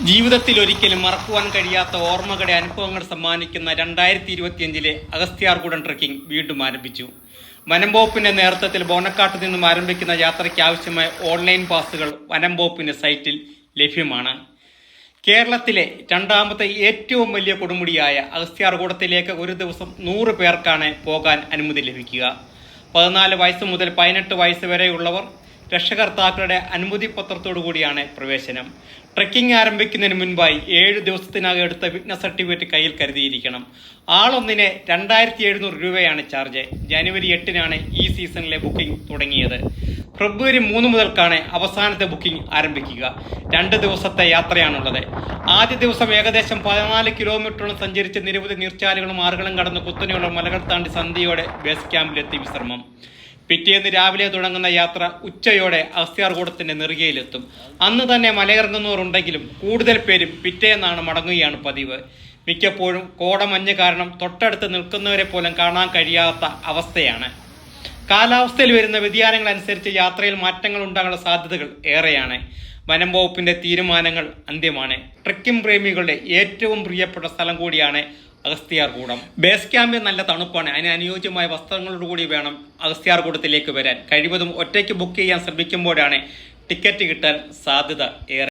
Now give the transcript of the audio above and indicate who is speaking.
Speaker 1: ജീവിതത്തിൽ ഒരിക്കലും മറക്കുവാൻ കഴിയാത്ത ഓർമ്മകളുടെ അനുഭവങ്ങൾ സമ്മാനിക്കുന്ന 2025 അഗസ്ത്യാർകൂടം ട്രെക്കിംഗ് വീണ്ടും ആരംഭിച്ചു. വനംവകുപ്പിന്റെ നേതൃത്വത്തിൽ ബോണക്കാട്ട് നിന്നും ആരംഭിക്കുന്ന യാത്രയ്ക്ക് ആവശ്യമായ ഓൺലൈൻ പാസുകൾ വനംവകുപ്പിന്റെ സൈറ്റിൽ ലഭ്യമാണ്. കേരളത്തിലെ രണ്ടാമത്തെ ഏറ്റവും വലിയ കൊടുമുടിയായ അഗസ്ത്യാർകൂടത്തിലേക്ക് ഒരു ദിവസം 100 പേർക്കാണ് പോകാൻ അനുമതി ലഭിക്കുക. 14 വയസ്സ് മുതൽ 18 വയസ്സ് വരെയുള്ളവർ രക്ഷകർത്താക്കളുടെ അനുമതി പത്രത്തോടു കൂടിയാണ് പ്രവേശനം. ട്രെക്കിംഗ് ആരംഭിക്കുന്നതിന് മുൻപായി 7 ദിവസത്തിനകം എടുത്ത ഫിറ്റ്നസ് സർട്ടിഫിക്കറ്റ് കയ്യിൽ കരുതിയിരിക്കണം. ആളൊന്നിന് 2700 രൂപയാണ് ചാർജ്. ജനുവരി 8-നാണ് ഈ സീസണിലെ ബുക്കിംഗ് തുടങ്ങിയത്. ഫെബ്രുവരി 3 മുതൽക്കാണ് അവസാനത്തെ ബുക്കിംഗ് ആരംഭിക്കുക. 2 ദിവസത്തെ യാത്രയാണുള്ളത്. ആദ്യ ദിവസം ഏകദേശം 14 കിലോമീറ്ററോളം സഞ്ചരിച്ച് നിരവധി നീർച്ചാലുകളും ആറുകളും കടന്ന് കുത്തനെയുള്ള മലകൾ താണ്ടി സന്ധ്യയോടെ ബേസ് ക്യാമ്പിലെത്തി വിശ്രമം. പിറ്റേന്ന് രാവിലെ തുടങ്ങുന്ന യാത്ര ഉച്ചയോടെ അഗസ്ത്യാർകൂടത്തിന്റെ നെറുകയിലെത്തും. അന്ന് തന്നെ മലയിറങ്ങുന്നവർ ഉണ്ടെങ്കിലും കൂടുതൽ പേരും പിറ്റേന്നാണ് മടങ്ങുകയാണ് പതിവ്. മിക്കപ്പോഴും കോടമഞ്ഞ് കാരണം തൊട്ടടുത്ത് നിൽക്കുന്നവരെ പോലും കാണാൻ കഴിയാത്ത അവസ്ഥയാണ്. കാലാവസ്ഥയിൽ വരുന്ന വ്യതിയാനങ്ങൾ അനുസരിച്ച് യാത്രയിൽ മാറ്റങ്ങൾ ഉണ്ടാകാനുള്ള സാധ്യതകൾ ഏറെയാണ്. വനം വകുപ്പിന്റെ തീരുമാനങ്ങൾ അന്ത്യമാണ്. ട്രെക്കിംഗ് പ്രേമികളുടെ ഏറ്റവും പ്രിയപ്പെട്ട സ്ഥലം കൂടിയാണ് അഗസ്ത്യാർകൂടം. ബേസ് ക്യാമ്പിൽ നല്ല തണുപ്പാണ്. അതിന് അനുയോജ്യമായ വസ്ത്രങ്ങളോടുകൂടി വേണം അഗസ്ത്യാർകൂടത്തിലേക്ക് വരാൻ. കഴിവതും ഒറ്റയ്ക്ക് ബുക്ക് ചെയ്യാൻ ശ്രമിക്കുമ്പോഴാണ് ടിക്കറ്റ് കിട്ടാൻ സാധ്യത ഏറെ.